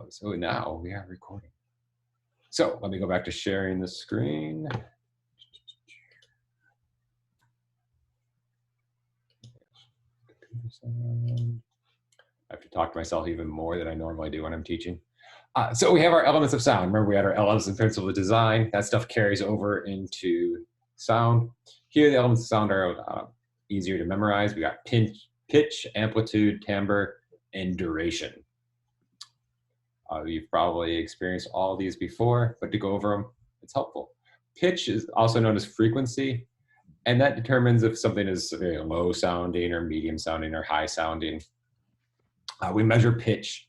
So now we are recording. So let me go back to sharing the screen. I have to talk to myself even more than I normally do when I'm teaching. So we have our elements of sound. Remember, we had our elements in principle of design. That stuff carries over into sound. Here, the elements of sound are easier to memorize. We got pitch, amplitude, timbre, and duration. You've probably experienced all of these before, but to go over them, it's helpful. Pitch is also known as frequency, and that determines if something is very low sounding or medium sounding or high sounding. We measure pitch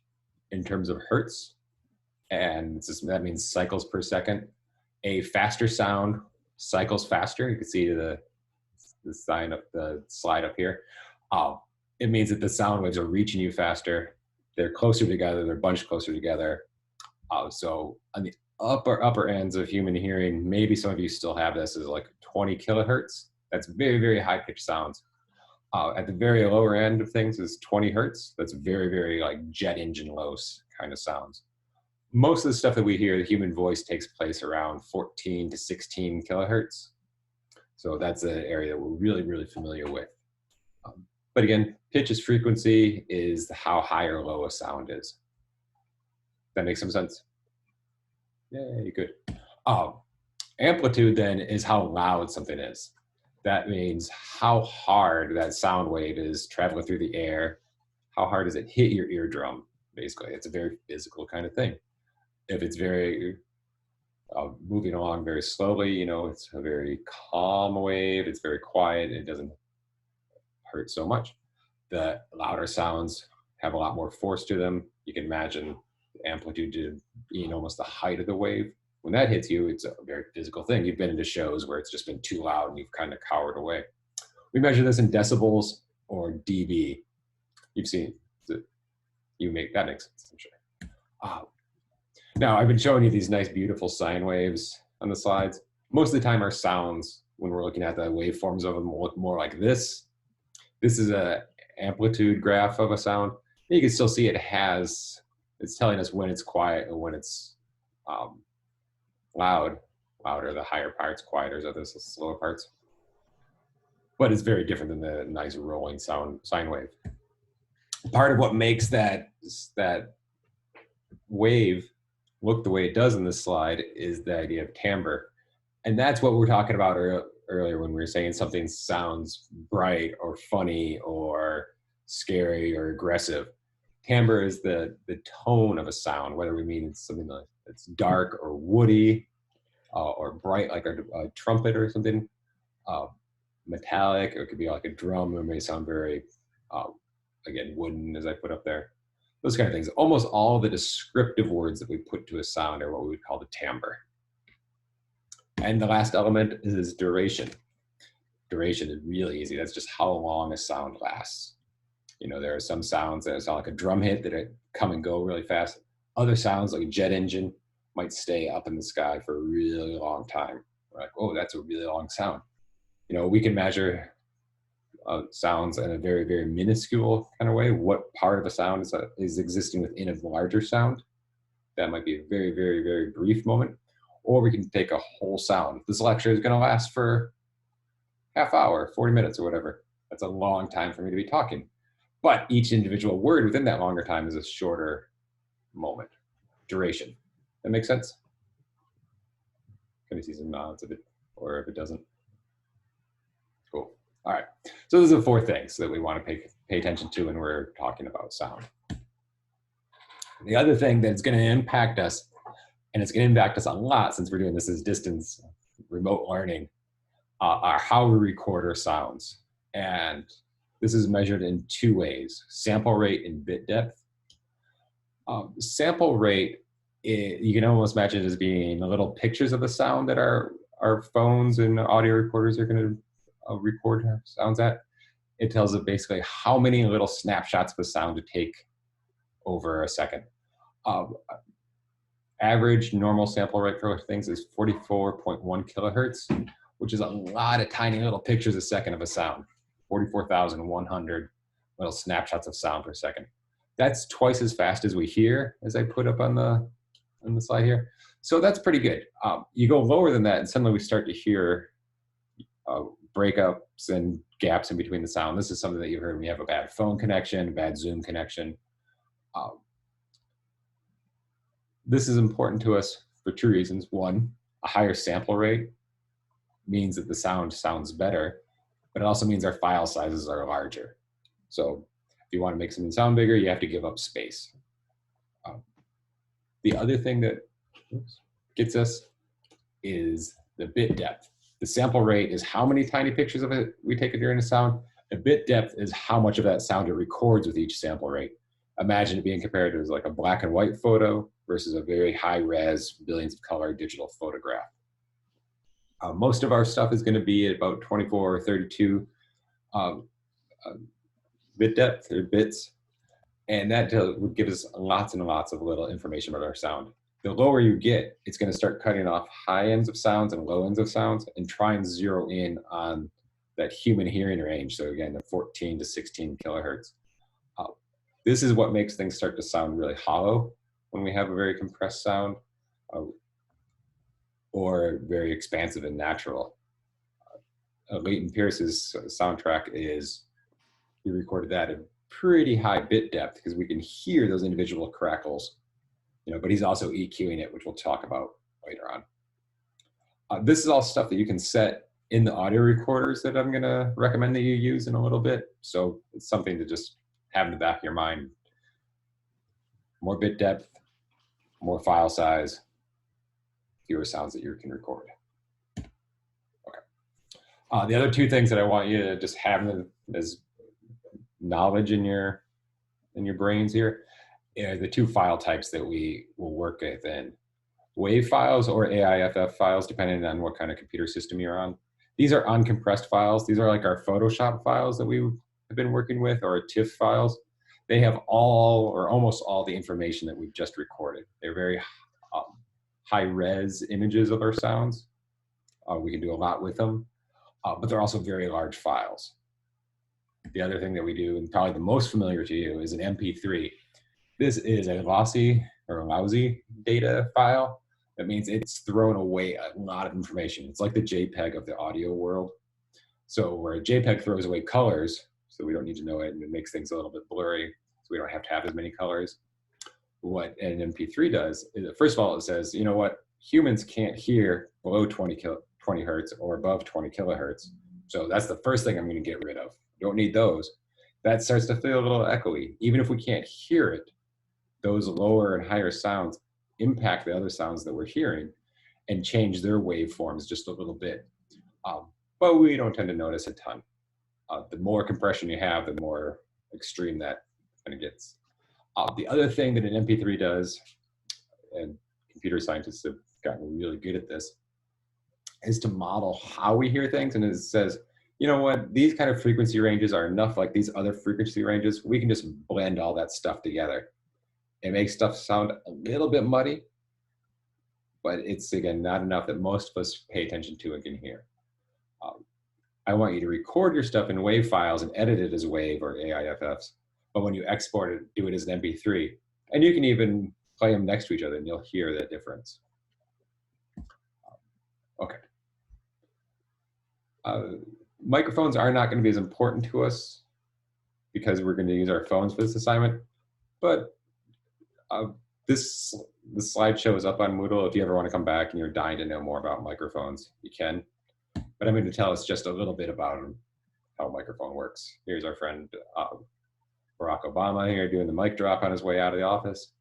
in terms of hertz, and that means cycles per second. A faster sound cycles faster. You can see the sign up the slide up here. It means that the sound waves are reaching you faster. They're closer together. They're bunched closer together. So on the upper ends of human hearing, maybe some of you still have this, is like 20 kilohertz. That's very, very high pitched sounds. At the very lower end of things is 20 hertz. That's very, very like jet engine low kind of sounds. Most of the stuff that we hear, the human voice takes place around 14 to 16 kilohertz. So that's an area that we're really, really familiar with. But again, pitch's frequency is how high or low a sound is. That makes some sense? Yeah, good. Amplitude then is how loud something is. That means how hard that sound wave is traveling through the air. How hard does it hit your eardrum, basically? It's a very physical kind of thing. If it's very moving along very slowly, you know, it's a very calm wave. It's very quiet. It doesn't hurt so much. The louder sounds have a lot more force to them. You can imagine the amplitude being almost the height of the wave. When that hits you, it's a very physical thing. You've been into shows where it's just been too loud and you've kind of cowered away. We measure this in decibels or dB. You've seen, that makes sense, I'm sure. Now, I've been showing you these nice, beautiful sine waves on the slides. Most of the time, our sounds, when we're looking at the waveforms of them, will look more like this. This is an amplitude graph of a sound. You can still see it's telling us when it's quiet and when it's loud. Louder, the higher parts, quieter are the slower parts. But it's very different than the nice rolling sine wave. Part of what makes that wave look the way it does in this slide is the idea of timbre. And that's what we were talking about earlier when we were saying something sounds bright or funny or scary or aggressive. Timbre is the tone of a sound, whether we mean something that's dark or woody or bright like a trumpet or something, metallic, or it could be like a drum. It may sound very, again, wooden, as I put up there. Those kind of things. Almost all the descriptive words that we put to a sound are what we would call the timbre. And the last element is duration. Duration is really easy. That's just how long a sound lasts. You know, there are some sounds that sound like a drum hit that come and go really fast. Other sounds like a jet engine might stay up in the sky for a really long time. We're like, oh, that's a really long sound. You know, we can measure sounds in a very, very minuscule kind of way. What part of a sound is existing within a larger sound? That might be a very, very, very brief moment. Or we can take a whole sound. This lecture is going to last for half hour, 40 minutes or whatever. That's a long time for me to be talking. But each individual word within that longer time is a shorter moment, duration. That makes sense? Can you see some nods of it, or if it doesn't? Cool. All right. So those are the four things that we want to pay attention to when we're talking about sound. The other thing that's going to impact us, and it's going to impact us a lot since we're doing this as distance remote learning, are how we record our sounds. And this is measured in two ways: sample rate and bit depth. Sample rate, you can almost imagine it as being little pictures of the sound that our phones and audio recorders are going to record sounds at. It tells it basically how many little snapshots of a sound to take over a second. Average normal sample rate for things is 44.1 kilohertz, which is a lot of tiny little pictures a second of a sound. 44,100 little snapshots of sound per second. That's twice as fast as we hear, as I put up on the slide here. So that's pretty good. You go lower than that, and suddenly we start to hear breakups and gaps in between the sound. This is something that you heard when you have a bad phone connection, bad Zoom connection. This is important to us for two reasons. One, a higher sample rate means that the sound sounds better, but it also means our file sizes are larger. So if you want to make something sound bigger, you have to give up space. The other thing that gets us is the bit depth. The sample rate is how many tiny pictures of it we take during a sound. The bit depth is how much of that sound it records with each sample rate. Imagine it being compared to like a black and white photo versus a very high res, billions of color digital photograph. Most of our stuff is going to be at about 24 or 32 bit depth or bits. And that would give us lots and lots of little information about our sound. The lower you get, it's going to start cutting off high ends of sounds and low ends of sounds and try and zero in on that human hearing range. So again, the 14 to 16 kilohertz. This is what makes things start to sound really hollow when we have a very compressed sound or very expansive and natural. Leighton Pierce's soundtrack is, he recorded that at pretty high bit depth because we can hear those individual crackles, but he's also EQing it, which we'll talk about later on. This is all stuff that you can set in the audio recorders that I'm gonna recommend that you use in a little bit. So it's something to just have in the back of your mind. More bit depth, more file size, fewer sounds that you can record. Okay. The other two things that I want you to just have as knowledge in your brains here are the two file types that we will work with in WAV files or AIFF files, depending on what kind of computer system you're on. These are uncompressed files. These are like our Photoshop files that we have been working with, or TIFF files. They have all or almost all the information that we've just recorded. They're very high res images of our sounds. We can do a lot with them, but they're also very large files. The other thing that we do, and probably the most familiar to you, is an MP3. This is a lossy or lousy data file. That means it's thrown away a lot of information. It's like the JPEG of the audio world. So where a JPEG throws away colors, so we don't need to know it, and it makes things a little bit blurry, so we don't have to have as many colors. What an MP3 does is, first of all, it says, you know what, humans can't hear below 20 hertz or above 20 kilohertz. So that's the first thing I'm going to get rid of. Don't need those. That starts to feel a little echoey. Even if we can't hear it, those lower and higher sounds impact the other sounds that we're hearing and change their waveforms just a little bit. But we don't tend to notice a ton. The more compression you have, the more extreme that kind of gets. The other thing that an MP3 does, and computer scientists have gotten really good at this, is to model how we hear things. And it says, you know what, these kind of frequency ranges are enough like these other frequency ranges. We can just blend all that stuff together. It makes stuff sound a little bit muddy, but it's, again, not enough that most of us pay attention to and can hear. I want you to record your stuff in WAV files and edit it as WAV or AIFFs. But when you export it, do it as an MP3. And you can even play them next to each other and you'll hear the difference. Okay. Microphones are not going to be as important to us because we're going to use our phones for this assignment. But this slideshow is up on Moodle. If you ever want to come back and you're dying to know more about microphones, you can. But I'm going to tell us just a little bit about how a microphone works. Here's our friend Barack Obama here doing the mic drop on his way out of the office.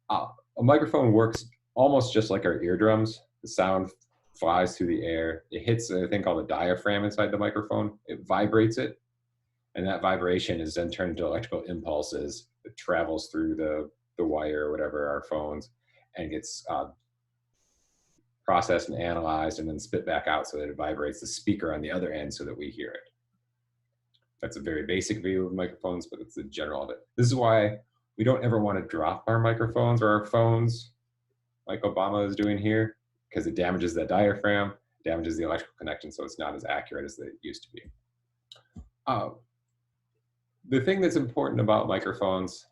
A microphone works almost just like our eardrums. The sound flies through the air. It hits a thing called a diaphragm inside the microphone. It vibrates it. And that vibration is then turned into electrical impulses that travels through the wire or whatever, our phones, and gets processed and analyzed and then spit back out so that it vibrates the speaker on the other end so that we hear it. That's a very basic view of microphones, but it's the general of it. This is why we don't ever want to drop our microphones or our phones like Obama is doing here, because it damages that diaphragm, damages the electrical connection, so it's not as accurate as it used to be. The thing that's important about microphones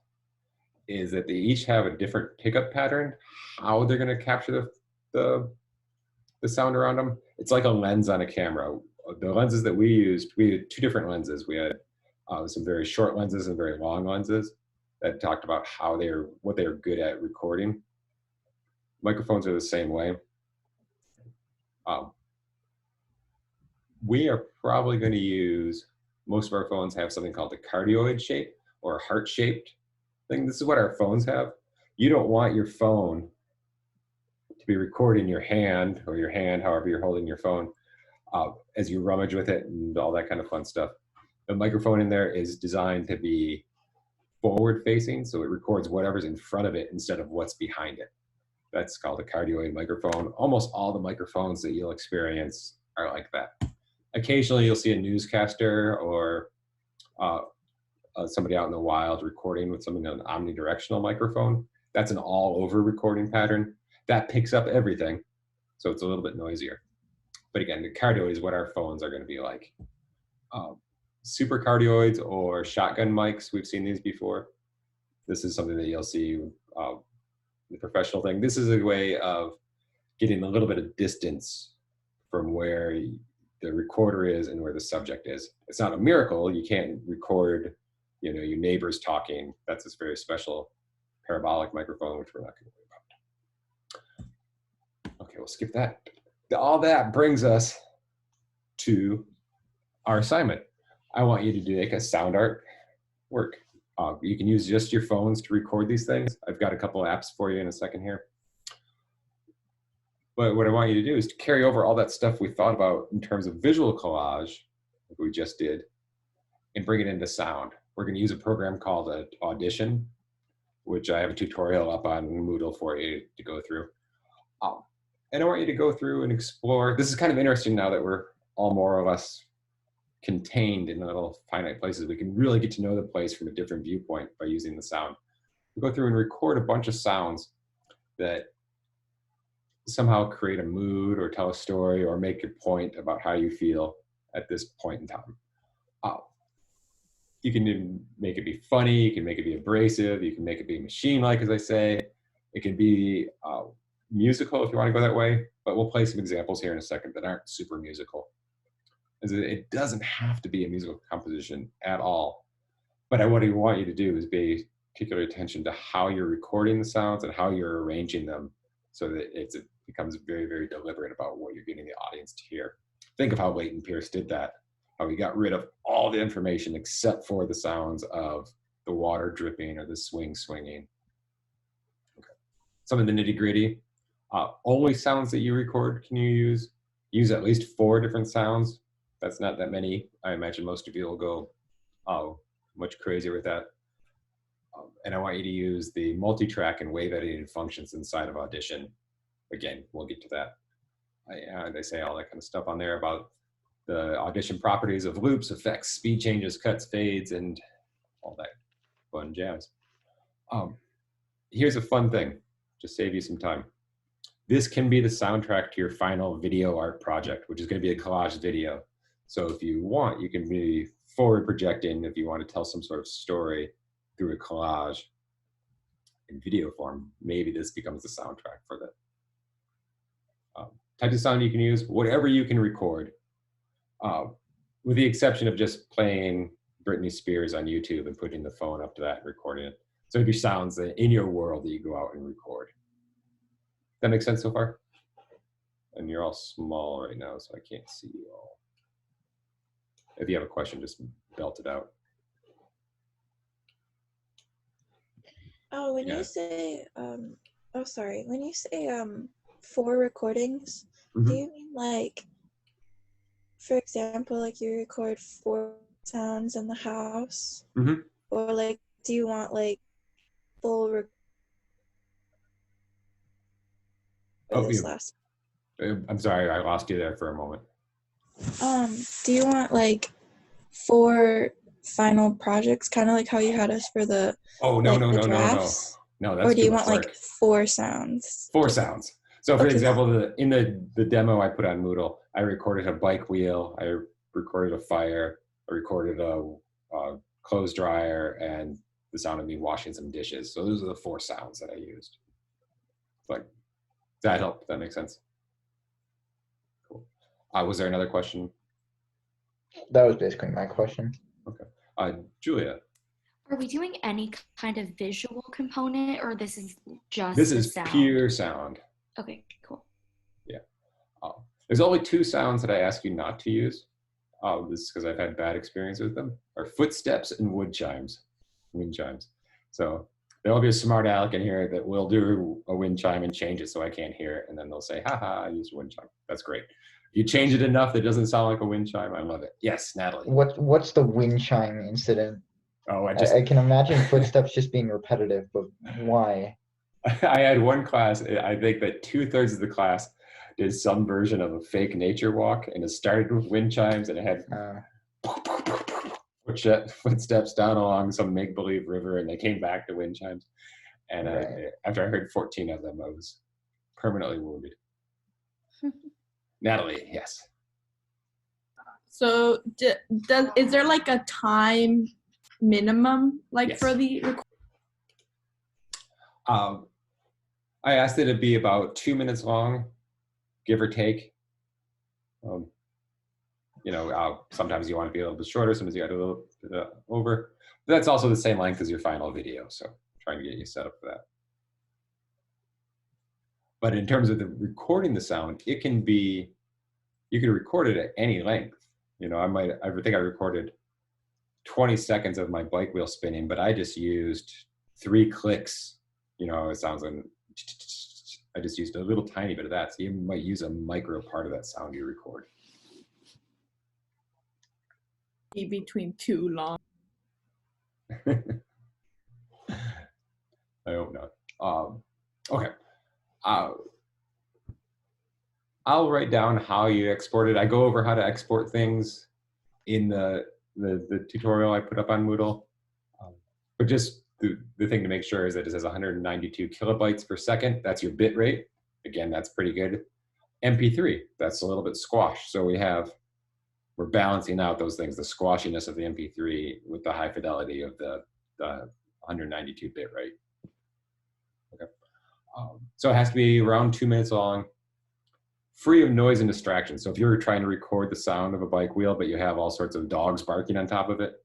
is that they each have a different pickup pattern, how they're going to capture the sound around them. It's like a lens on a camera. The lenses that we had two different lenses. We had some very short lenses and very long lenses that talked about what they are good at recording. Microphones are the same way. We are probably going to use, most of our phones have something called the cardioid shape or heart-shaped thing. This is what our phones have. You don't want your phone to be recording your hand, or your hand, however you're holding your phone, as you rummage with it and all that kind of fun stuff. The microphone in there is designed to be forward facing, so it records whatever's in front of it instead of what's behind it. That's called a cardioid microphone. Almost all the microphones that you'll experience are like that. Occasionally you'll see a newscaster or somebody out in the wild recording with something on an omnidirectional microphone. That's an all over recording pattern. That picks up everything, so it's a little bit noisier. But again, the cardioid is what our phones are going to be like. Super cardioids or shotgun mics, we've seen these before. This is something that you'll see, the professional thing. This is a way of getting a little bit of distance from where the recorder is and where the subject is. It's not a miracle. You can't record, your neighbors talking. That's this very special parabolic microphone, which we're not going to worry about. Okay, we'll skip that. All that brings us to our assignment. I want you to make a sound art work. You can use just your phones to record these things. I've got a couple of apps for you in a second here. But what I want you to do is to carry over all that stuff we thought about in terms of visual collage, like we just did, and bring it into sound. We're going to use a program called Audition, which I have a tutorial up on Moodle for you to go through. And I want you to go through and explore. This is kind of interesting now that we're all more or less contained in little finite places. We can really get to know the place from a different viewpoint by using the sound. We go through and record a bunch of sounds that somehow create a mood or tell a story or make a point about how you feel at this point in time. You can make it be funny, you can make it be abrasive, you can make it be machine-like, as I say. It can be musical if you want to go that way, but we'll play some examples here in a second that aren't super musical. It doesn't have to be a musical composition at all. But what I want you to do is pay particular attention to how you're recording the sounds and how you're arranging them so that it becomes very, very deliberate about what you're getting the audience to hear. Think of how Leighton Pierce did that, how he got rid of all the information except for the sounds of the water dripping or the swinging. Okay. Some of the nitty gritty, only sounds that you record can you use at least 4 different sounds. That's not that many. I imagine most of you will go much crazier with that. And I want you to use the multi-track and wave editing functions inside of Audition. Again, we'll get to that. They say all that kind of stuff on there about the Audition properties of loops, effects, speed changes, cuts, fades, and all that fun jazz. Here's a fun thing, to save you some time. This can be the soundtrack to your final video art project, which is going to be a collage video. So if you want, you can be forward projecting if you want to tell some sort of story through a collage in video form. Maybe this becomes the soundtrack for that. Types of sound you can use, whatever you can record, with the exception of just playing Britney Spears on YouTube and putting the phone up to that and recording it. So it'd be sounds that in your world that you go out and record. That makes sense so far? And you're all small right now, so I can't see you all. If you have a question, just belt it out. Oh, when you say, when you say 4 recordings, do you mean like, for example, like you record 4 sounds in the house? Or like, do you want like full last? I'm sorry, I lost you there for a moment. Do you want like 4 final projects, kind of like how you had us for the drafts? No, that's or do you want work. like 4 sounds? 4 sounds. So for example, in the demo I put on Moodle, I recorded a bike wheel, I recorded a fire, I recorded a clothes dryer, and the sound of me washing some dishes. So those are the 4 sounds that I used. Like, does that help? Does that make sense? Cool. Was there another question? That was basically my question. Okay. Julia. Are we doing any kind of visual component, or this is just This is sound? pure sound. Okay, cool. Yeah. There's only 2 sounds that I ask you not to use. This is because I've had bad experience with them. Are footsteps and wind chimes. So there'll be a smart aleck in here that will do a wind chime and change it so I can't hear it, and then they'll say, "Haha, I used a wind chime." That's great. You change it enough that it doesn't sound like a wind chime. I love it. Yes, Natalie. What's the wind chime incident? Oh, I can imagine footsteps just being repetitive, but why? I had one class, I think that 2/3 of the class did some version of a fake nature walk, and it started with wind chimes, and it had footsteps down along some make-believe river, and they came back to wind chimes. And after I heard 14 of them, I was permanently wounded. Natalie, yes. So is there like a time minimum, like Yes. for the I asked it to be about 2 minutes long, give or take. Sometimes you want to be a little bit shorter, sometimes you got a little bit over. But that's also the same length as your final video, so trying to get you set up for that. But in terms of the recording the sound, it can be, you can record it at any length. I think I recorded 20 seconds of my bike wheel spinning, but I just used 3 clicks. It sounds like, I just used a little tiny bit of that. So you might use a micro part of that sound you record. between too long? I hope not. Okay. I'll write down how you export it. I go over how to export things in the tutorial I put up on Moodle. But just the thing to make sure is that it says 192 kilobytes per second. That's your bit rate. Again, that's pretty good. MP3, that's a little bit squashed. So we're balancing out those things, the squashiness of the MP3 with the high fidelity of the 192 bit rate. Okay. So it has to be around 2 minutes long, free of noise and distraction. So if you're trying to record the sound of a bike wheel, but you have all sorts of dogs barking on top of it,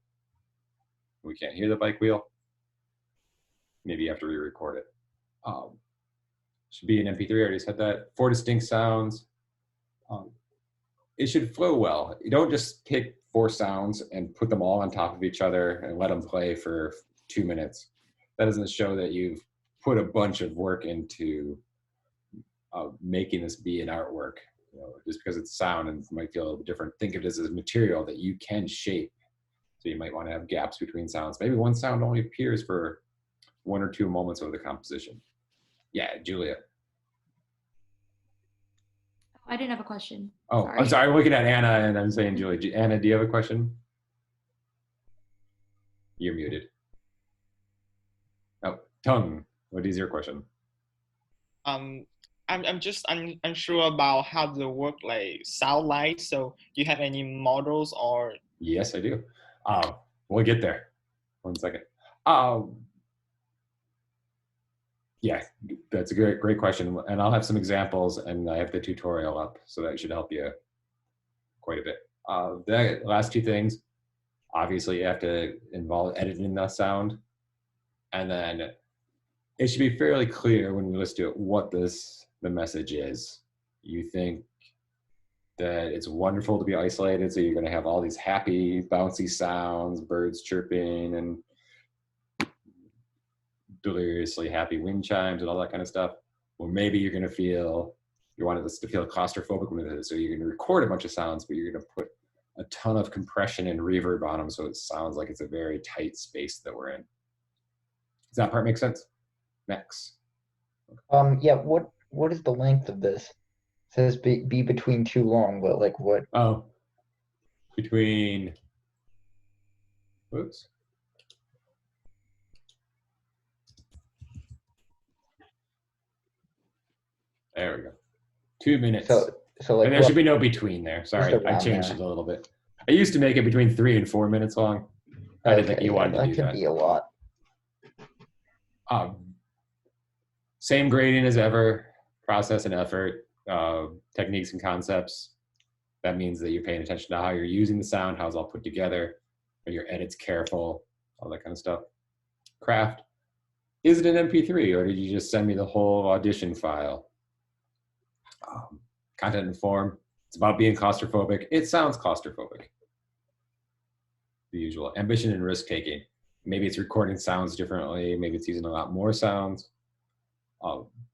we can't hear the bike wheel, maybe you have to re-record it. Should be an MP3, I already said that. 4 distinct sounds. It should flow well. You don't just pick 4 sounds and put them all on top of each other and let them play for 2 minutes. That doesn't show that you've put a bunch of work into making this be an artwork. Just because it's sound and it might feel a little bit different, think of it as a material that you can shape. So you might want to have gaps between sounds. Maybe one sound only appears for 1 or 2 moments of the composition. Yeah, Julia. I didn't have a question. Oh, sorry. I'm sorry. I'm looking at Anna and I'm saying Julia. Anna, do you have a question? You're muted. Oh, Tung, what is your question? I'm just unsure about how the work sound like. So do you have any models or? Yes, I do. We'll get there. 1 second. Yeah, that's a great question. And I'll have some examples and I have the tutorial up, so that should help you quite a bit. The last 2 things, obviously you have to involve editing the sound. And then it should be fairly clear when we listen to it what the message is. You think that it's wonderful to be isolated, so you're gonna have all these happy, bouncy sounds, birds chirping, and deliriously happy wind chimes and all that kind of stuff. Well, maybe you're going to you want this to feel claustrophobic with it, so you're going to record a bunch of sounds, but you're going to put a ton of compression and reverb on them, so it sounds like it's a very tight space that we're in. Does that part make sense? Next. Yeah. What is the length of this? It says be between too long, but like what? Oh, between. Whoops. There we go. 2 minutes. So like, and there should be no between there. Sorry, I changed there. it a little bit. I used to make it between 3 and 4 minutes long. I didn't think you wanted to do that. That could be a lot. Same grading as ever, process and effort, techniques and concepts. That means that you're paying attention to how you're using the sound, how it's all put together, are your edits careful, all that kind of stuff. Craft. Is it an MP3 or did you just send me the whole audition file? Content and form. It's about being claustrophobic. It sounds claustrophobic. The usual. Ambition and risk taking. Maybe it's recording sounds differently. Maybe it's using a lot more sounds.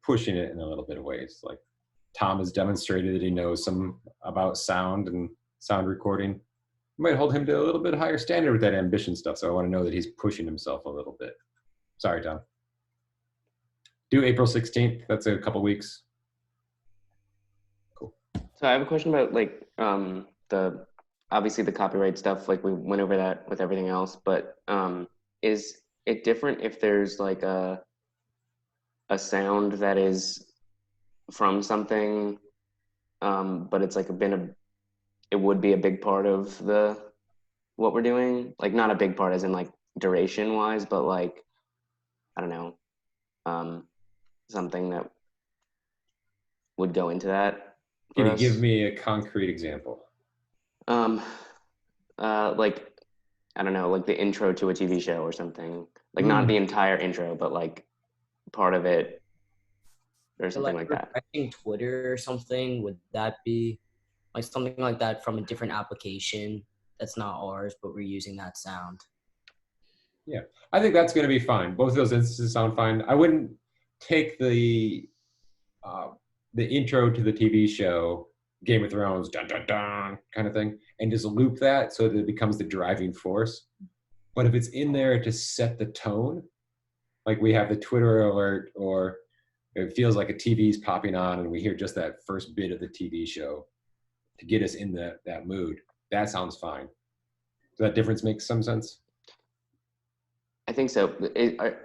Pushing it in a little bit of ways. Like Tom has demonstrated that he knows some about sound and sound recording. You might hold him to a little bit higher standard with that ambition stuff. So I want to know that he's pushing himself a little bit. Sorry, Tom. Due April 16th. That's a couple weeks. Cool. So I have a question about like obviously the copyright stuff, like we went over that with everything else, but is it different if there's like a sound that is from something, but it's like it would be a big part of what we're doing? Like not a big part as in like duration wise, but like, I don't know, something that would go into that. Can you give me a concrete example? Like, I don't know, like the intro to a TV show or something. Like not the entire intro, but like part of it or something like that. I think Twitter or something, would that be like something like that from a different application that's not ours, but we're using that sound? Yeah, I think that's going to be fine. Both of those instances sound fine. I wouldn't take the intro to the TV show, Game of Thrones, dun dun dun kind of thing, and just loop that so that it becomes the driving force. But if it's in there to set the tone, like we have the Twitter alert, or it feels like a TV's popping on and we hear just that first bit of the TV show to get us in that mood, that sounds fine. Does that difference make some sense? I think so.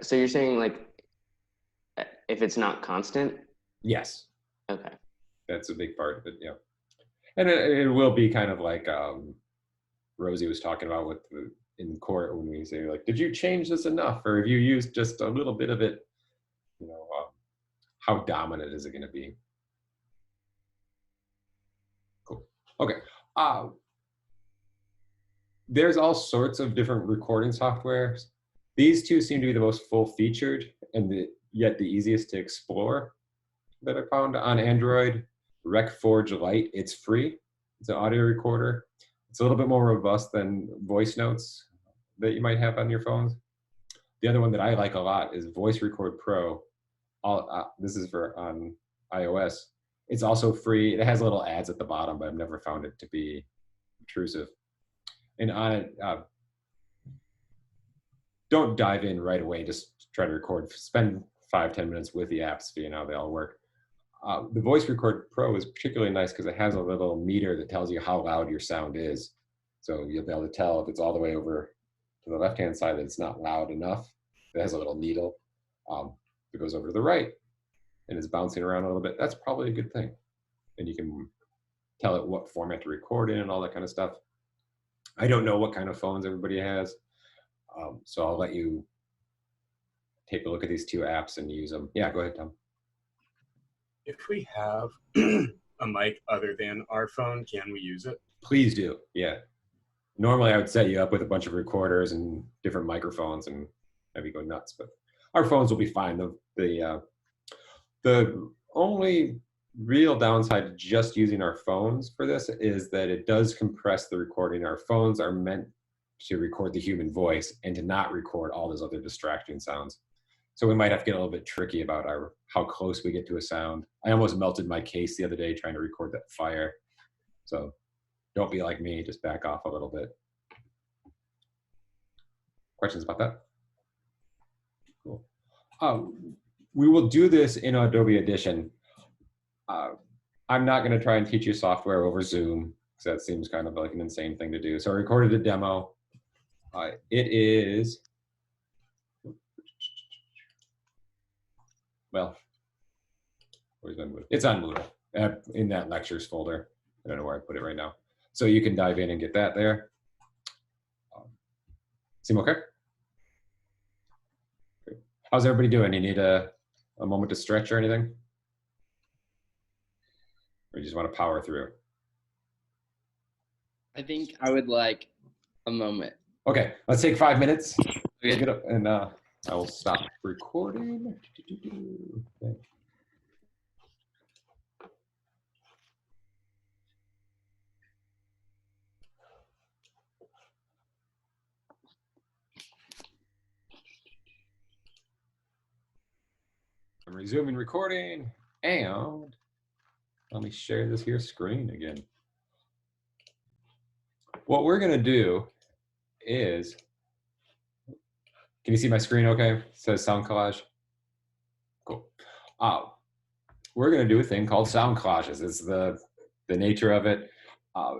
So you're saying like, if it's not constant? Yes. Okay. That's a big part of it, yeah. And it will be kind of like Rosie was talking about in court when we say like, did you change this enough? Or have you used just a little bit of it? You know, how dominant is it going to be? Cool. Okay. There's all sorts of different recording softwares. These two seem to be the most full-featured and yet the easiest to explore that I found on Android. RecForge Lite, it's free. It's an audio recorder. It's a little bit more robust than voice notes that you might have on your phones. The other one that I like a lot is Voice Record Pro. This is on iOS. It's also free. It has little ads at the bottom, but I've never found it to be intrusive. And on it, don't dive in right away. Just try to record. Spend 5-10 minutes with the apps, so you know how they all work. The Voice Record Pro is particularly nice because it has a little meter that tells you how loud your sound is. So you'll be able to tell if it's all the way over to the left-hand side that it's not loud enough. It has a little needle. If it goes over to the right and is bouncing around a little bit, that's probably a good thing. And you can tell it what format to record in and all that kind of stuff. I don't know what kind of phones everybody has, so I'll let you take a look at these two apps and use them. Yeah, go ahead, Tom. If we have a mic other than our phone, can we use it? Please do, yeah. Normally I would set you up with a bunch of recorders and different microphones and have you go nuts, but our phones will be fine. The only real downside to just using our phones for this is that it does compress the recording. Our phones are meant to record the human voice and to not record all those other distracting sounds. So we might have to get a little bit tricky about how close we get to a sound. I almost melted my case the other day trying to record that fire. So don't be like me, just back off a little bit. Questions about that? Cool. We will do this in Adobe Audition. I'm not going to try and teach you software over Zoom because that seems kind of like an insane thing to do. So I recorded a demo. It is, well, where's my Moodle? It's on Moodle in that lectures folder. I don't know where I put it right now. So you can dive in and get that there. Seem okay? How's everybody doing? You need a moment to stretch or anything? Or you just want to power through? I think I would like a moment. Okay, let's take 5 minutes. Okay. Get up and I will stop recording. Okay. I'm resuming recording, and let me share this here screen again. What we're gonna do is, can you see my screen okay? It says sound collage. Cool. We're gonna do a thing called sound collages. It's the nature of it.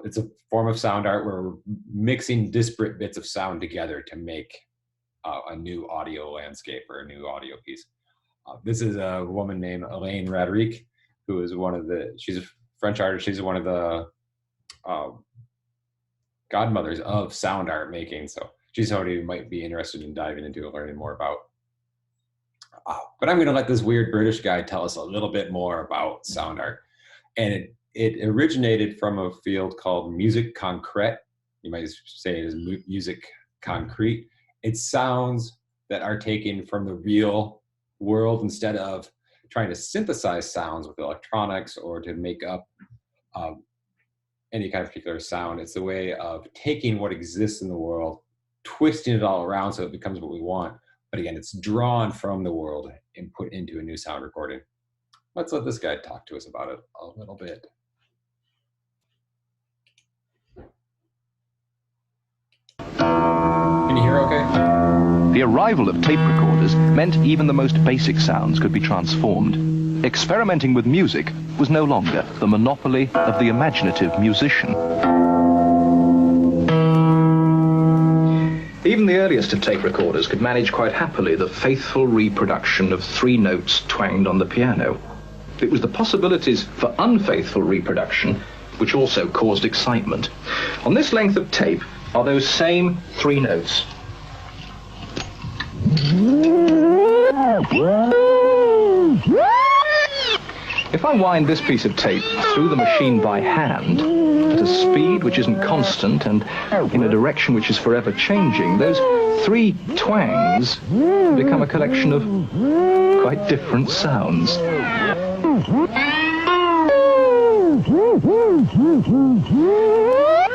It's a form of sound art where we're mixing disparate bits of sound together to make a new audio landscape or a new audio piece. This is a woman named Elaine Raderick, who is she's a French artist. She's one of the godmothers of sound art making. So she's somebody who might be interested in diving into learning more about. But I'm going to let this weird British guy tell us a little bit more about sound art. And it originated from a field called musique concrète. You might say it is music concrete. It's sounds that are taken from the real world instead of trying to synthesize sounds with electronics or to make up any kind of particular sound. It's a way of taking what exists in the world, twisting it all around so it becomes what we want. But again, it's drawn from the world and put into a new sound recording. Let's let this guy talk to us about it a little bit. Can you hear okay? The arrival of tape recorders meant even the most basic sounds could be transformed. Experimenting with music was no longer the monopoly of the imaginative musician. Even the earliest of tape recorders could manage quite happily the faithful reproduction of 3 notes twanged on the piano. It was the possibilities for unfaithful reproduction which also caused excitement. On this length of tape are those same 3 notes. If I wind this piece of tape through the machine by hand, at a speed which isn't constant and in a direction which is forever changing, those 3 twangs become a collection of quite different sounds.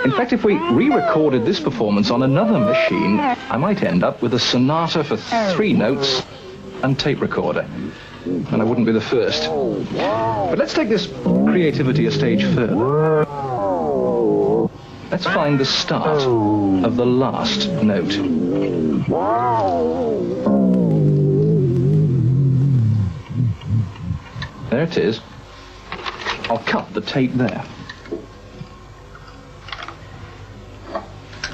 In fact, if we re-recorded this performance on another machine, I might end up with a sonata for 3 notes and tape recorder. And I wouldn't be the first. But let's take this creativity a stage further. Let's find the start of the last note. There it is. I'll cut the tape there.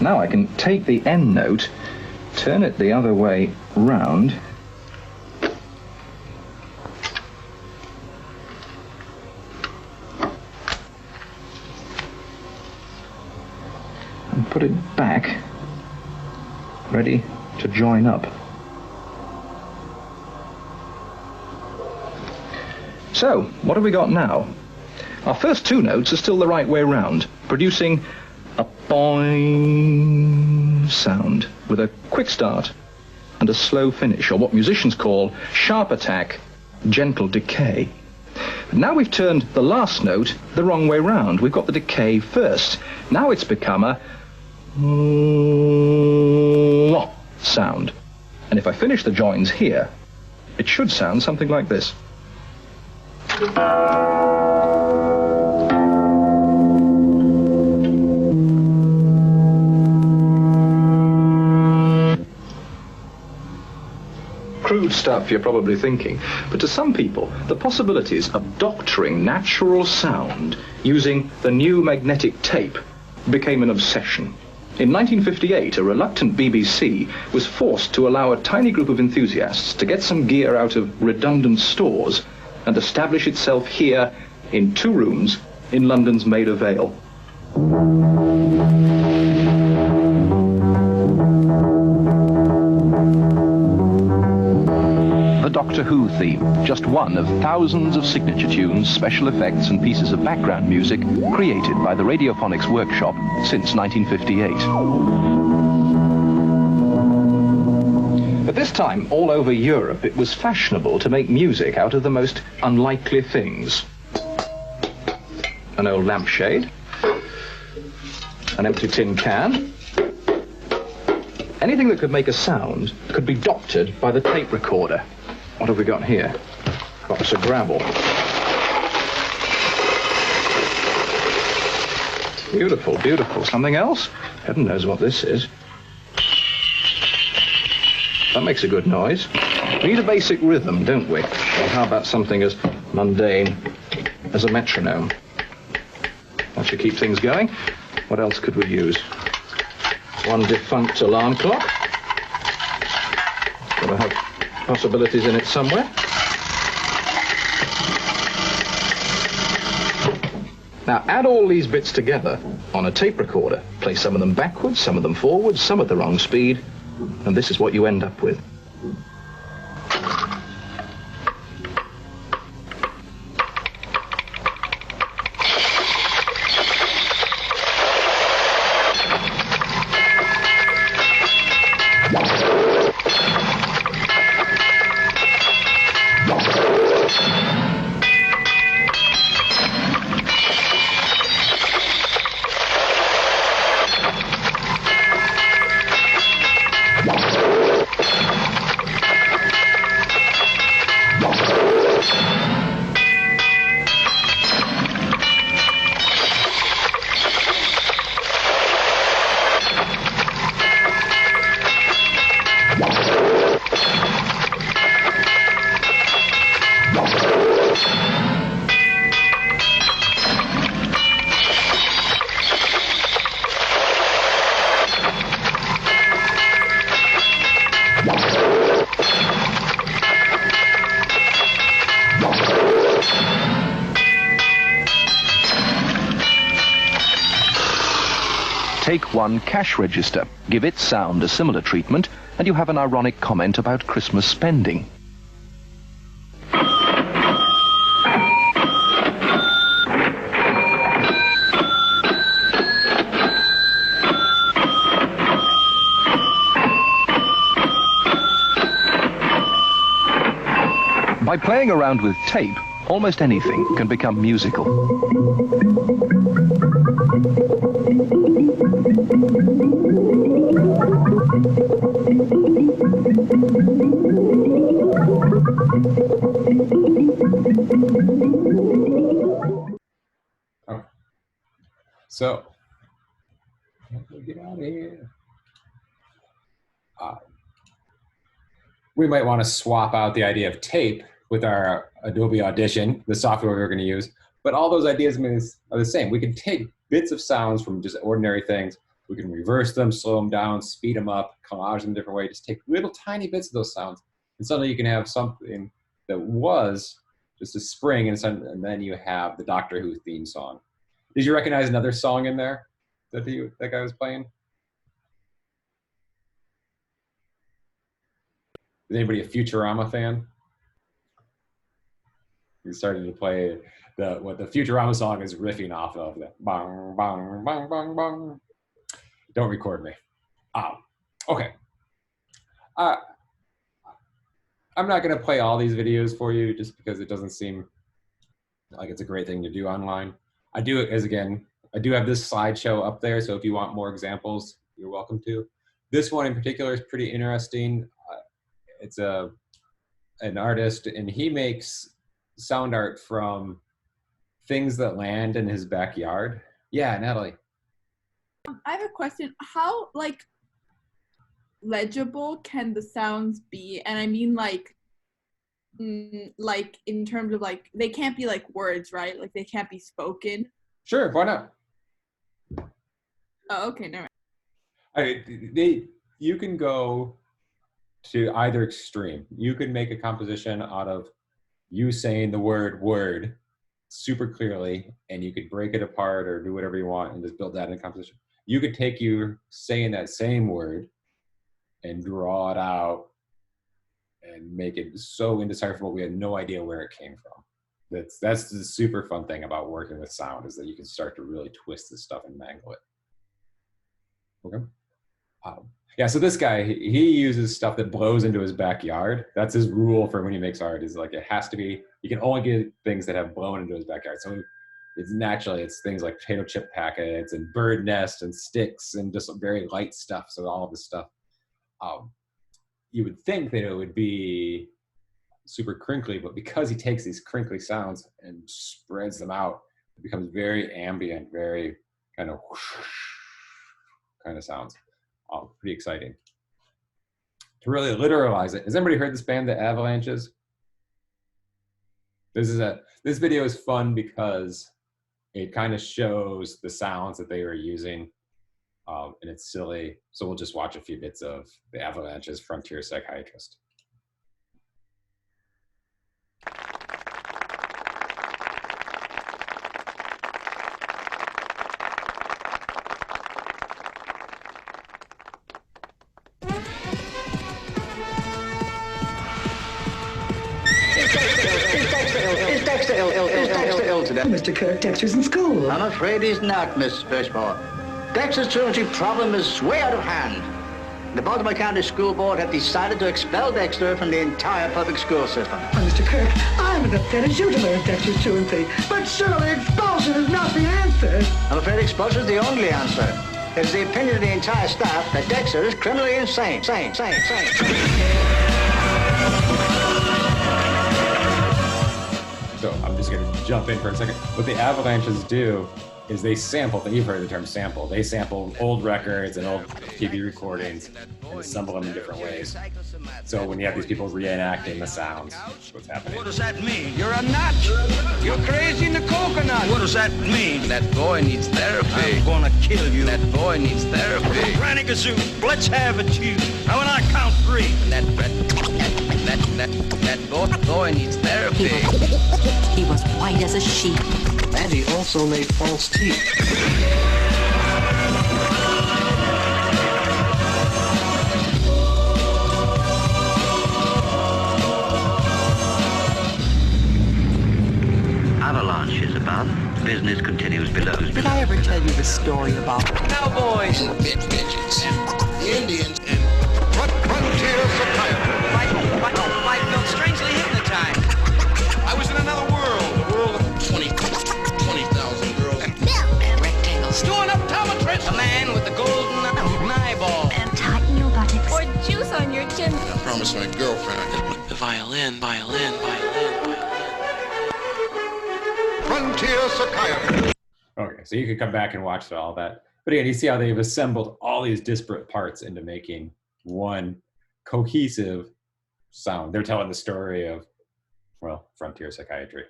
Now I can take the end note, turn it the other way round, and put it back, ready to join up. So, what have we got now? Our first 2 notes are still the right way round, producing a boing sound with a quick start and a slow finish, or what musicians call sharp attack, gentle decay. But now we've turned the last note the wrong way round. We've got the decay first. Now it's become a sound. And if I finish the joins here, it should sound something like this. Crude stuff, you're probably thinking, but to some people, the possibilities of doctoring natural sound using the new magnetic tape became an obsession. In 1958, a reluctant BBC was forced to allow a tiny group of enthusiasts to get some gear out of redundant stores and establish itself here in 2 rooms in London's Maida Vale. Doctor Who theme, just one of thousands of signature tunes, special effects, and pieces of background music created by the Radiophonics Workshop since 1958. At this time, all over Europe, it was fashionable to make music out of the most unlikely things. An old lampshade, an empty tin can. Anything that could make a sound could be doctored by the tape recorder. What have we got here? Box of gravel. Beautiful, beautiful. Something else? Heaven knows what this is. That makes a good noise. We need a basic rhythm, don't we? Well, how about something as mundane as a metronome? That should keep things going. What else could we use? One defunct alarm clock. Gotta have possibilities in it somewhere. Now add all these bits together on a tape recorder. Play some of them backwards, some of them forwards, some at the wrong speed, and this is what you end up with. Take one cash register, give its sound a similar treatment, and you have an ironic comment about Christmas spending. By playing around with tape, almost anything can become musical. Oh. So, get out of here. We might want to swap out the idea of tape with our Adobe Audition, the software we're going to use, but all those ideas are the same. We can take bits of sounds from just ordinary things. We can reverse them, slow them down, speed them up, collage them a different way. Just take little tiny bits of those sounds, and suddenly you can have something that was just a spring, and then you have the Doctor Who theme song. Did you recognize another song in there that that guy was playing? Is anybody a Futurama fan? He started to play what the Futurama song is riffing off of. The bang, bang, bang, bang, bang. Don't record me. Okay. I'm not going to play all these videos for you just because it doesn't seem like it's a great thing to do online. I do have this slideshow up there, so if you want more examples, you're welcome to. This one in particular is pretty interesting. It's an artist, and he makes sound art from things that land in his backyard. Yeah, Natalie. I have a question. How legible can the sounds be? And I mean like in terms of they can't be like words, right? Like they can't be spoken. Sure, why not? Oh, okay, never mind. You can go to either extreme. You could make a composition out of you saying the word super clearly, and you could break it apart or do whatever you want and just build that in a composition. You could take you saying that same word and draw it out and make it so indecipherable we had no idea where it came from. That's the super fun thing about working with sound, is that you can start to really twist this stuff and mangle it. Okay. Yeah, so this guy, he uses stuff that blows into his backyard. That's his rule for when he makes art, is like, it has to be, you can only get things that have blown into his backyard. So it's things like potato chip packets and bird nest and sticks and just very light stuff. So all of this stuff, you would think that it would be super crinkly, but because he takes these crinkly sounds and spreads them out, it becomes very ambient, very kind of whoosh kind of sounds. Pretty exciting. To really literalize it, has anybody heard this band, The Avalanches? This video is fun because it kind of shows the sounds that they were using, and it's silly. So we'll just watch a few bits of The Avalanches, Frontier Psychiatrist. Mr. Kirk, Dexter's in school. I'm afraid he's not, Miss Birchmore. Dexter's truancy problem is way out of hand. The Baltimore County School Board have decided to expel Dexter from the entire public school system. Mr. Kirk, I'm as upset as you to learn Dexter's truancy, but surely expulsion is not the answer. I'm afraid expulsion is the only answer. It's the opinion of the entire staff that Dexter is criminally insane. Sane. So I'm just going to jump in for a second. What the Avalanches do is they sample, you've heard the term sample, they sample old records and old TV recordings and assemble them in different ways. So when you have these people reenacting the sounds, what's happening. What does that mean? You're a nut! You're crazy in the coconut! What does that mean? That boy needs therapy. I'm gonna kill you. That boy needs therapy. Granny Gazoo, let's have it you. Now when I count 3. That boy needs therapy. He was white as a sheep. And he also made false teeth. Avalanche is above. Business continues below. Did I ever tell you the story about Cowboys and bitches and the Indians and frontier psychiatry? Life felt strangely hypnotized. I was in another world, the world of 20,000 girls and rectangles? storing up optometrist. A man with the golden eyeball. And tighten your buttocks. Or juice on your chin. I promised my girlfriend. The violin. Frontier psychiatry. Okay, so you can come back and watch all that. But again, you see how they've assembled all these disparate parts into making one cohesive sound. They're telling the story of, well, frontier psychiatry.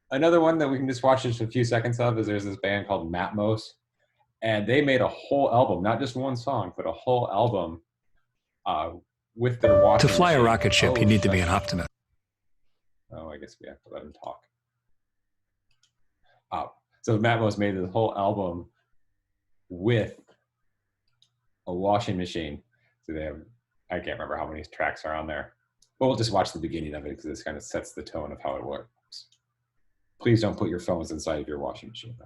Another one that we can just watch just a few seconds of is there's this band called Matmos, and they made a whole album, not just one song, but a whole album with their washing To fly a machine. rocket ship, you need to be an optimist. Oh, I guess we have to let him talk. So Matmos made this whole album with a washing machine. So they have, I can't remember how many tracks are on there. But we'll just watch the beginning of it because this kind of sets the tone of how it works. Please don't put your phones inside of your washing machine, though.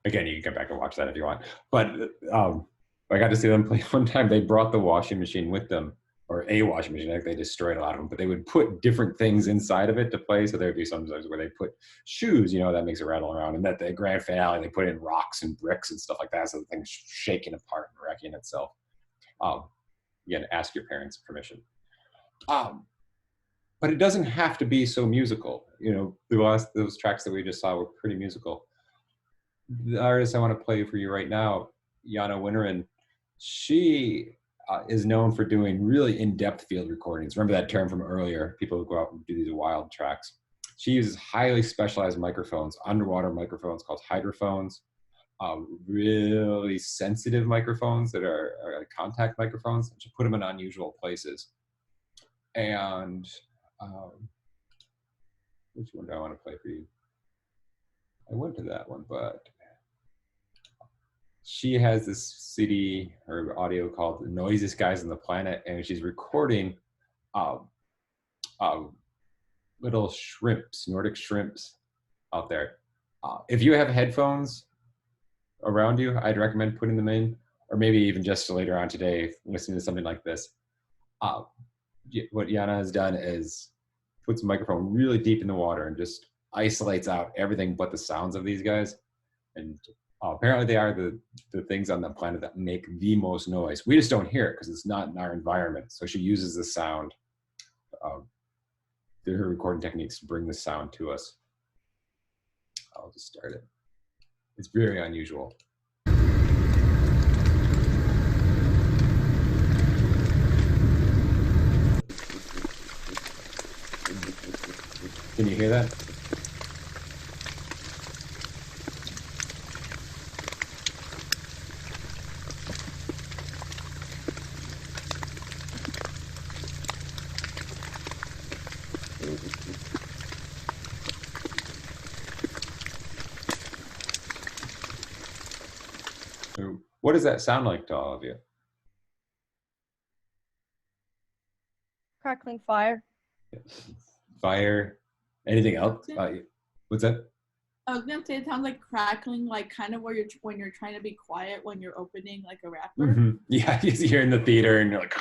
Again, you can come back and watch that if you want. But I got to see them play one time. They brought the washing machine with them or a washing machine. Like they destroyed a lot of them, but they would put different things inside of it to play. So there'd be sometimes where they put shoes, that makes it rattle around. And that the grand finale, they put in rocks and bricks and stuff like that. So the thing's shaking apart and wrecking itself. Again, ask your parents' permission. But it doesn't have to be so musical. Those tracks that we just saw were pretty musical. The artist I want to play for you right now, Jana Winnerin, she is known for doing really in-depth field recordings. Remember that term from earlier, people who go out and do these wild tracks. She uses highly specialized microphones, underwater microphones called hydrophones, really sensitive microphones that are like contact microphones. She put them in unusual places. And which one do I want to play for you? I went to that one, but she has this CD or audio called The Noisiest Guys on the Planet, and she's recording little shrimps, Nordic shrimps out there. If you have headphones around you, I'd recommend putting them in, or maybe even just later on today, listening to something like this. What Jana has done is puts the microphone really deep in the water and just isolates out everything but the sounds of these guys. And apparently they are the things on the planet that make the most noise. We just don't hear it because it's not in our environment. So she uses the sound through her recording techniques to bring the sound to us. I'll just start it. It's very unusual. Can you hear that? What does that sound like to all of you? Crackling fire. Fire. Anything else? What's that? I was gonna say it sounds like crackling, like kind of where when you're trying to be quiet when you're opening like a rapper. Mm-hmm. Yeah, you're in the theater and you're like,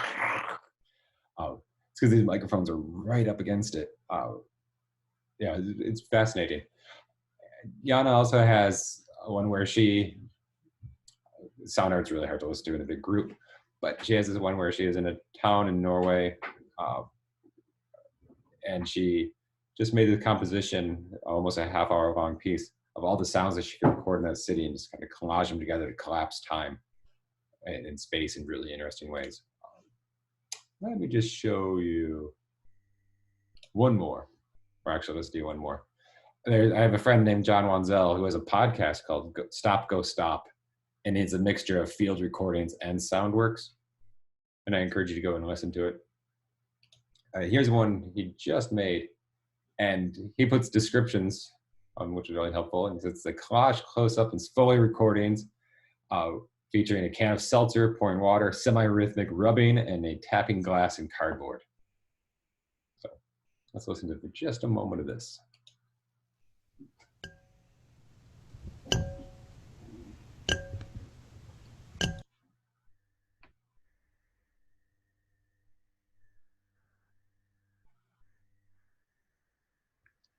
oh, it's because these microphones are right up against it. Yeah, it's fascinating. Jana also has one where sound art's really hard to listen to in a big group, but she has this one where she is in a town in Norway, and she just made the composition, almost a half-hour long piece, of all the sounds that she could record in that city and just kind of collage them together to collapse time and space in really interesting ways. Let me just show you one more. Or actually, let's do one more. I have a friend named John Wanzel who has a podcast called Stop, Go, Stop. And it's a mixture of field recordings and sound works. And I encourage you to go and listen to it. Here's one he just made. And he puts descriptions on, which is really helpful. And it's the collage close-up and Foley recordings featuring a can of seltzer, pouring water, semi-rhythmic rubbing, and a tapping glass and cardboard. So let's listen to just a moment of this.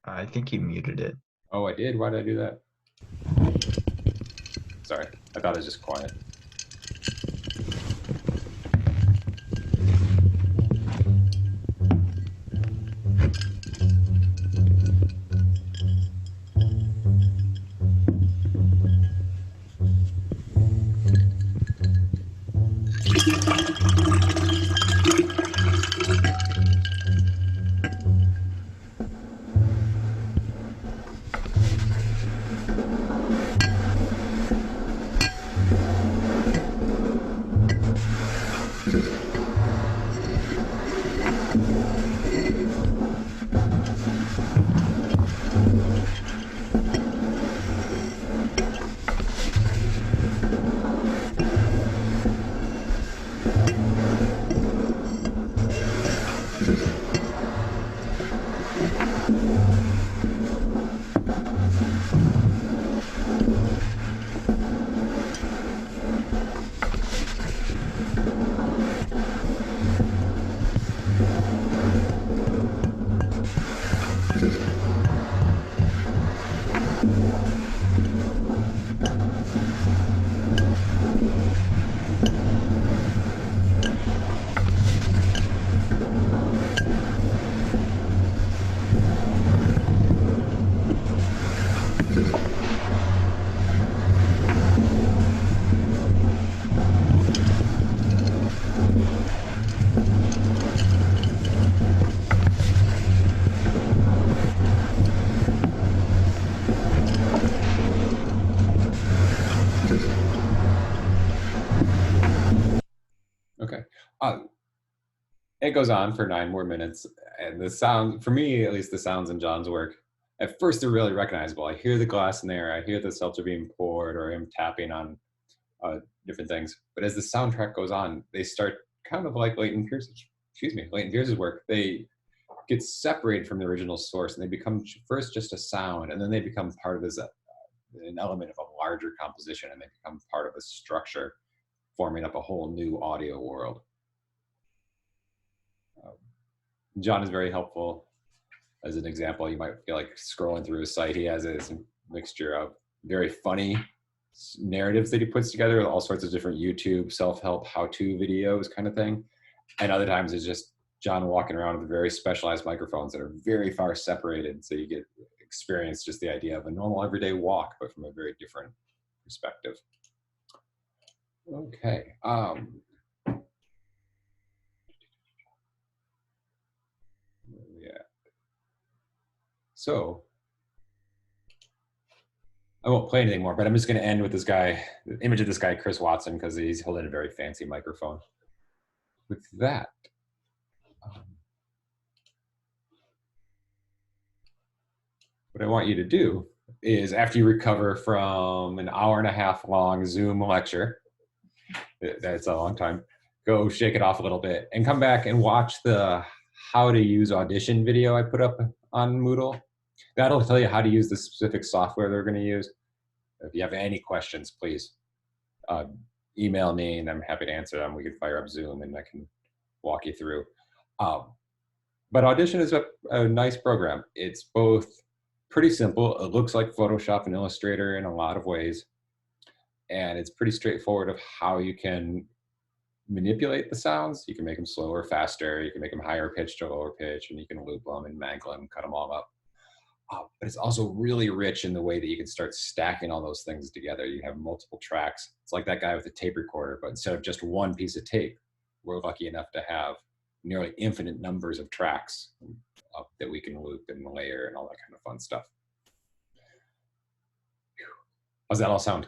I think you muted it. Oh, I did? Why did I do that? Sorry, I thought it was just quiet. Okay. It goes on for 9 more minutes, and the sound, for me at least, the sounds in John's work, at first they're really recognizable. I hear the glass in there, I hear the seltzer being poured, or him tapping on different things. But as the soundtrack goes on, they start kind of like Leighton Pierce's work. They get separated from the original source, and they become first just a sound, and then they become part of this an element of a larger composition, and they become part of a structure, forming up a whole new audio world. John is very helpful. As an example, you might feel like scrolling through his site. He has a mixture of very funny narratives that he puts together with all sorts of different YouTube self-help how-to videos kind of thing. And other times it's just John walking around with very specialized microphones that are very far separated. So you get experience just the idea of a normal everyday walk, but from a very different perspective. Okay. So I won't play anything more, but I'm just going to end with this guy, the image of this guy, Chris Watson, because he's holding a very fancy microphone. With that, what I want you to do is, after you recover from an 1.5 hour long Zoom lecture, that's a long time, go shake it off a little bit and come back and watch the how to use Audition video I put up on Moodle. That'll tell you how to use the specific software they're going to use. If you have any questions, please email me and I'm happy to answer them. We can fire up Zoom and I can walk you through. But Audition is a nice program. It's both pretty simple. It looks like Photoshop and Illustrator in a lot of ways. And it's pretty straightforward of how you can manipulate the sounds. You can make them slower, faster. You can make them higher pitched or lower pitch, and you can loop them and mangle them, cut them all up. But it's also really rich in the way that you can start stacking all those things together. You have multiple tracks. It's like that guy with the tape recorder, but instead of just one piece of tape, we're lucky enough to have nearly infinite numbers of tracks that we can loop and layer and all that kind of fun stuff. How's that all sound?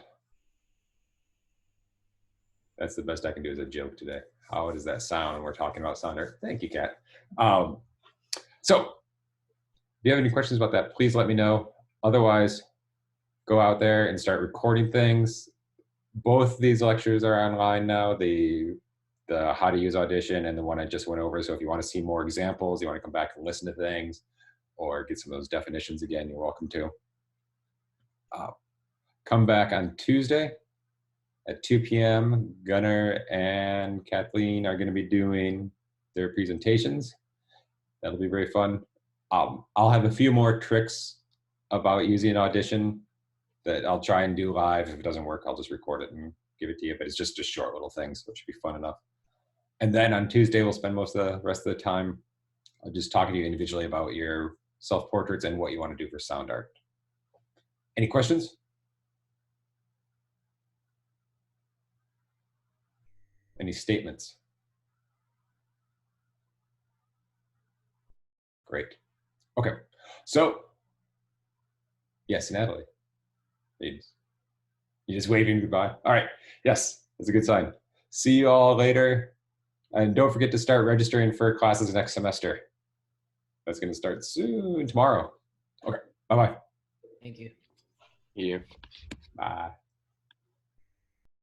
That's the best I can do as a joke today. How does that sound? We're talking about sound art. Thank you, Kat. So, if you have any questions about that, please let me know. Otherwise, go out there and start recording things. Both these lectures are online now, the how to use Audition and the one I just went over. So if you want to see more examples, you want to come back and listen to things or get some of those definitions again, you're welcome to. Come back on Tuesday at 2 p.m. Gunnar and Kathleen are going to be doing their presentations. That'll be very fun. I'll have a few more tricks about using Audition that I'll try and do live. If it doesn't work, I'll just record it and give it to you, but it's just a short little thing, so it should be fun enough. And then on Tuesday, we'll spend most of the rest of the time just talking to you individually about your self-portraits and what you want to do for sound art. Any questions? Any statements? Great. Okay, so, yes, Natalie. You just waving goodbye? All right, yes, that's a good sign. See you all later. And don't forget to start registering for classes next semester. That's gonna start soon, tomorrow. Okay, bye-bye. Thank you. Yeah. Bye.